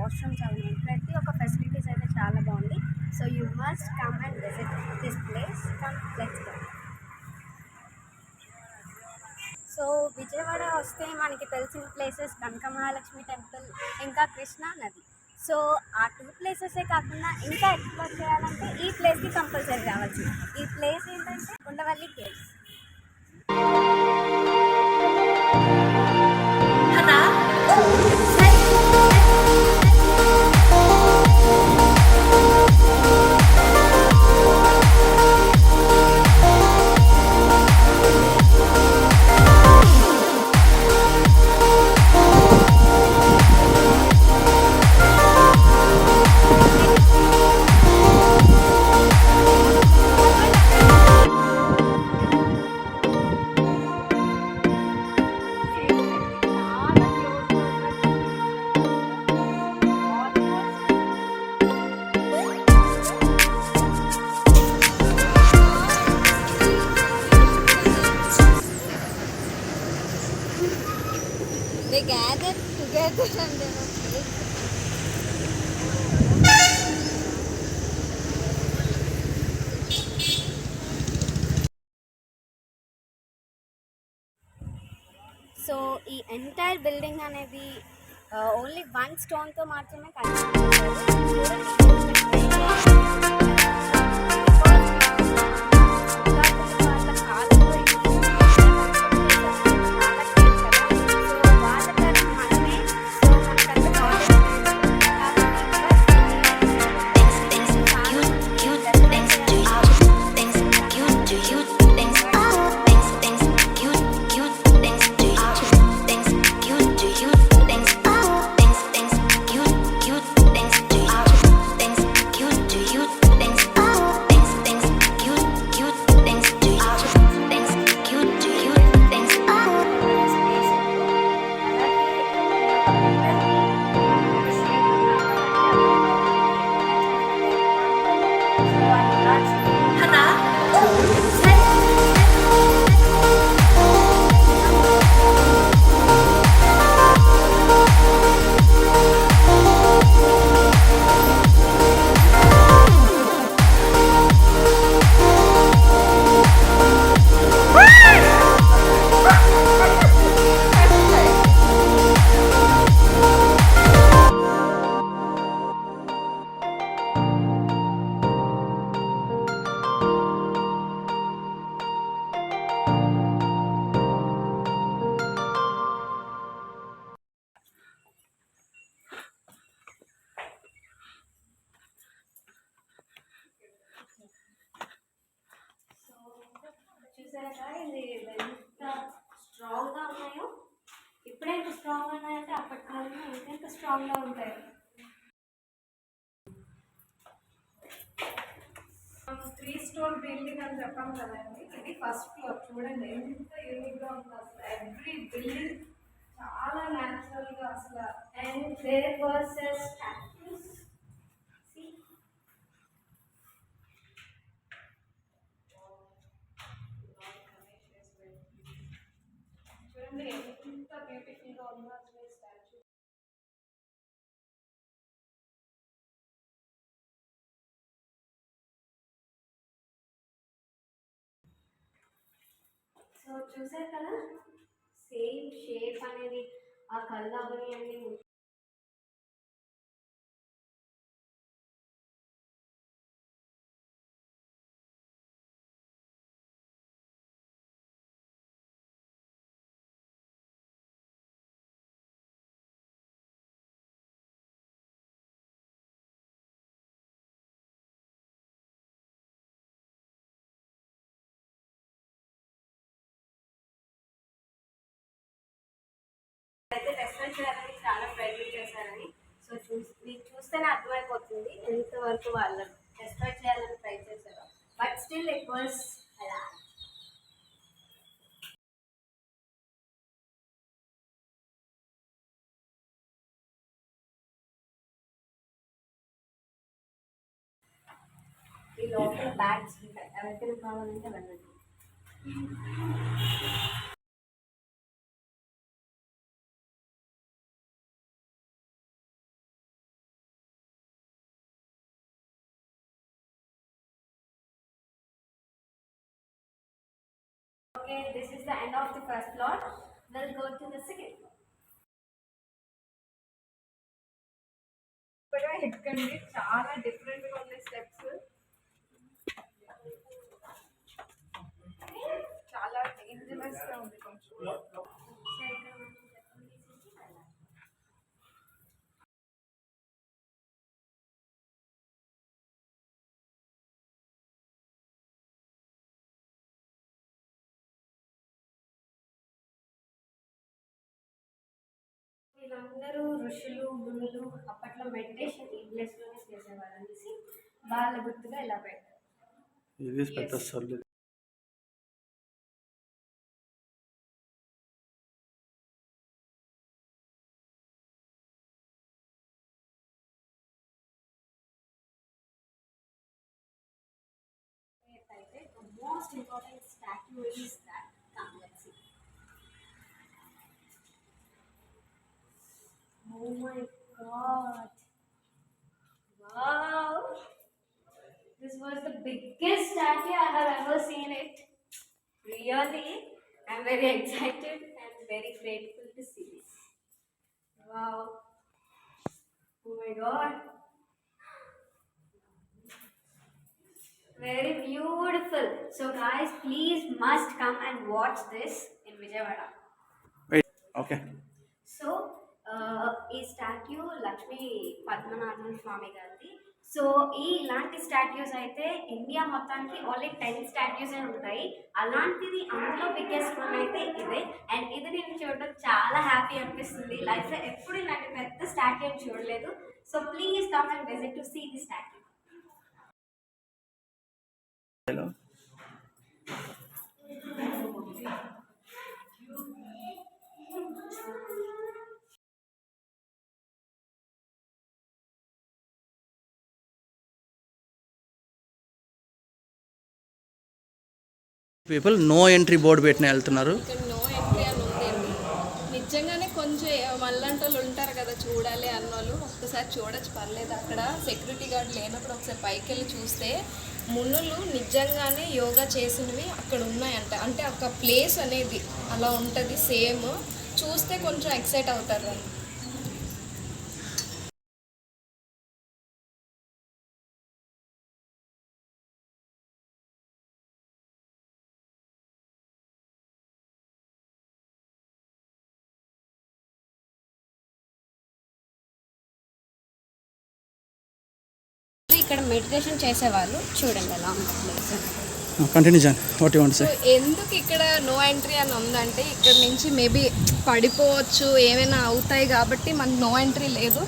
Washrooms అవి ప్రతి ఒక్క ఫెసిలిటీస్ అయితే చాలా బాగుంది. So you must come and visit this place. Come let's go. So Vijayawada వస్తే మనకి తెలిసిన ప్లేసెస్ కనక మహాలక్ష్మి టెంపుల్, ఇంకా కృష్ణా నది. సో ఆ 2 ప్లేసెసే కాకుండా ఇంకా ఎక్స్ప్లోర్ చేయాలంటే ఈ ప్లేస్కి కంపల్సరీ రావచ్చు. ఈ ప్లేస్ ఏంటంటే Undavalli caves. They gathered together and they were playing. So ఈ ఎంటైర్ బిల్డింగ్ అనేది ఓన్లీ 1 స్టోన్తో మాత్రమే చూసారా ఇది ఎంత స్ట్రాంగ్గా ఉన్నాయో. ఇప్పుడే ఎంత స్ట్రాంగ్గా ఉన్నాయంటే అప్పటి కాలంలో ఇంకెంత స్ట్రాంగ్గా ఉంటాయి. 3 స్టోర్ బిల్డింగ్ అని చెప్పాం కదండి, ఇది ఫస్ట్ ఫ్లోర్. చూడండి ఎంత యూనిక్గా ఉందో అసలు. ఎవ్రీ బిల్డింగ్ చాలా న్యాచురల్గా అసలు. And there was statues. చూడండి ఎంత బ్యూటిఫుల్గా ఉందో అసలు ఈ స్టాచ్యూ. సో చూసారు కదా, సేమ్ షేప్ అనేది ఆ కళ్ళు అవని అన్ని అయితే రెస్టారెంట్ చేయాలని చాలా ప్రయత్నం చేశారని. సో మీకు చూస్తేనే అర్థమైపోతుంది ఎంతవరకు వాళ్ళు రెస్టారెంట్ చేయాలని ట్రై చేశారు. బట్ స్టిల్ ఇట్ వాస్ అలా. ఈ లోపల బ్యాగ్స్ ఉంటాయి, ఎవరికైనా కావాలంటే వెళ్ళండి. this is the end of the first floor. We'll go to the second floor. ఇప్పుడు ఎక్కండి, చాలా డిఫరెంట్ గా ఉన్నాయి స్టెప్స్, చాలా డేంజరస్ గా ఉంది కొంచెం. వీళ్ళందరూ ఋషులు మునులు అప్పట్లో మెడిటేషన్ ఈ ప్లేస్లోనే చేసేవారు అనేసి వాళ్ళ గుర్తుగా ఇలా పెట్టారు. ఇది పెద్ద సర్లు. అయితే most important statue is that come let's see. Oh my god. Wow. This was the biggest statue I have ever seen it. Really, I'm very excited and very grateful to see this. Wow. Oh my god. Very beautiful. So guys, please must come and watch this in Vijayawada. Wait, okay. So ఈ statue Lakshmi Padmanabham స్వామి గారిది. So ఇలాంటి statues అయితే India మొత్తానికి only 10 statues ఉంటాయి. అలాంటిది అందులో biggest one అయితే ఇదే. అండ్ ఇది నేను చూడడం చాలా హ్యాపీ అనిపిస్తుంది. లైఫ్లో ఎప్పుడు ఇలాంటి పెద్ద స్టాట్యూ చూడలేదు. So please come and visit to see the statue. Hello, people no entry board పెట్టిన వెళ్తున్నారు. ఇక్కడ నో ఎంట్రీ అని ఉందండి. నిజంగానే కొంచెం మళ్ళంటి వాళ్ళు ఉంటారు కదా చూడాలి అన్నోళ్ళు ఒక్కసారి చూడొచ్చు, పర్లేదు. అక్కడ సెక్యూరిటీ గార్డ్ లేనప్పుడు ఒకసారి పైకి వెళ్ళి చూస్తే మునులు నిజంగానే యోగా చేసినవి అక్కడ ఉన్నాయంట. అంటే ఒక ప్లేస్ అనేది అలా ఉంటుంది సేమ్. చూస్తే కొంచెం ఎక్సైట్ అవుతారు అని. ఇక్కడ మెడిటేషన్ చేసేవాళ్ళు చూడండి ఎలా ఉంది ప్లేస్. కంటిన్యూ చేయండి. What you want say. ఎందుకు ఇక్కడ నో ఎంట్రీ అని ఉందంటే ఇక్కడ నుంచి మేబీ పడిపోవచ్చు, ఏమైనా అవుతాయి కాబట్టి మనకు నో ఎంట్రీ లేదు.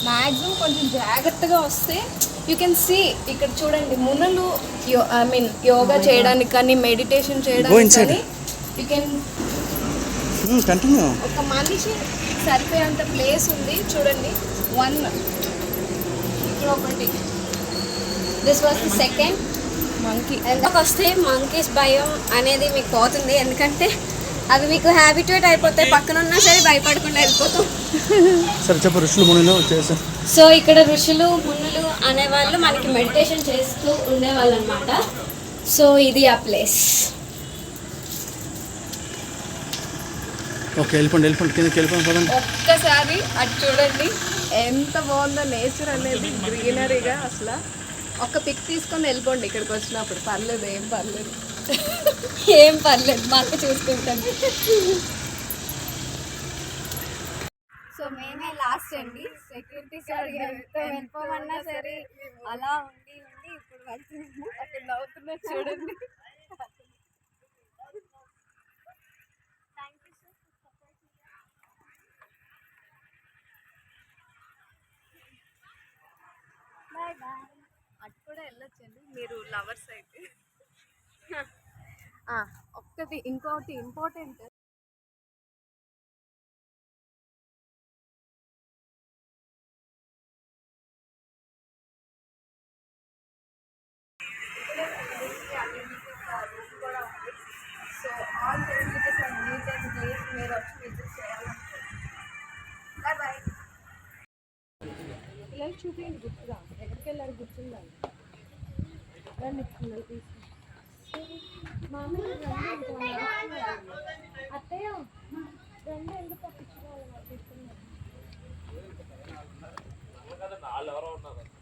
మ్యాక్సిమం కొంచెం జాగ్రత్తగా వస్తే యూ కెన్ సీ. ఇక్కడ చూడండి మునులు ఐ మీన్ యోగా చేయడానికి కానీ మెడిటేషన్ చేయడానికి కానీ యూ కెన్ కంటిన్యూ. ఒక మనిషి సరిపోయేంత ప్లేస్ ఉంది చూడండి. వన్ ఇక్కడ ఒకటి. This was the second monkey. ఎందుకు వస్తే మంకీస్ భయం అనేది మీకు పోతుంది, ఎందుకంటే అవి మీకు హ్యాబిట్యూట్ అయిపోతే పక్కన ఉన్నా సరే భయపడకుండా వెళ్ళిపోతాం. సరే చెప్పు, ఋషులు మునులు చేశారు. సో ఇక్కడ ఋషులు మునులు అనేవాళ్ళు మనకి మెడిటేషన్ చేస్తూ ఉండేవాళ్ళు అనమాట. సో ఇది ఆ ప్లేస్. ఓకే, వెళ్ళిపోండి కిందకి వెళ్ళిపోండి పదండి. ఒక్కసారి అటు చూడండి ఎంత బాగుందో నేచర్ అనేది, గ్రీనరీగా. అసలు ఒక పిక్ తీసుకొని వెళ్ళిపోండి ఇక్కడికి వచ్చినప్పుడు. పర్లేదు, ఏం పర్లేదు, ఏం పర్లేదు, మాకు చూసుకుంటాం. సో మేమే లాస్ట్ అండి. సెక్యూరిటీ సార్ వెళ్ళిపోమన్నా సరే అలా ఉండి ఇప్పుడు వెళ్తున్నాము. అక్కడ నవ్వుతున్నా చూడండి. Bye bye. అటు కూడా వెళ్ళొచ్చండి మీరు లవర్స్ అయితే. ఒక్కటి ఇంకోటి important, so all facilities and neat and clean మీరు వచ్చి విజిట్ చేయాలి. Bye bye. పిల్లలు చూపించండి గుర్తుగా, ఎక్కడికి వెళ్ళారు గుర్తుందా? రండి పిల్లలు తీసుకుని. అత్తయ్య రెండు ఎందుకు తప్పించుకోవాలి ఎవరో ఉన్నారు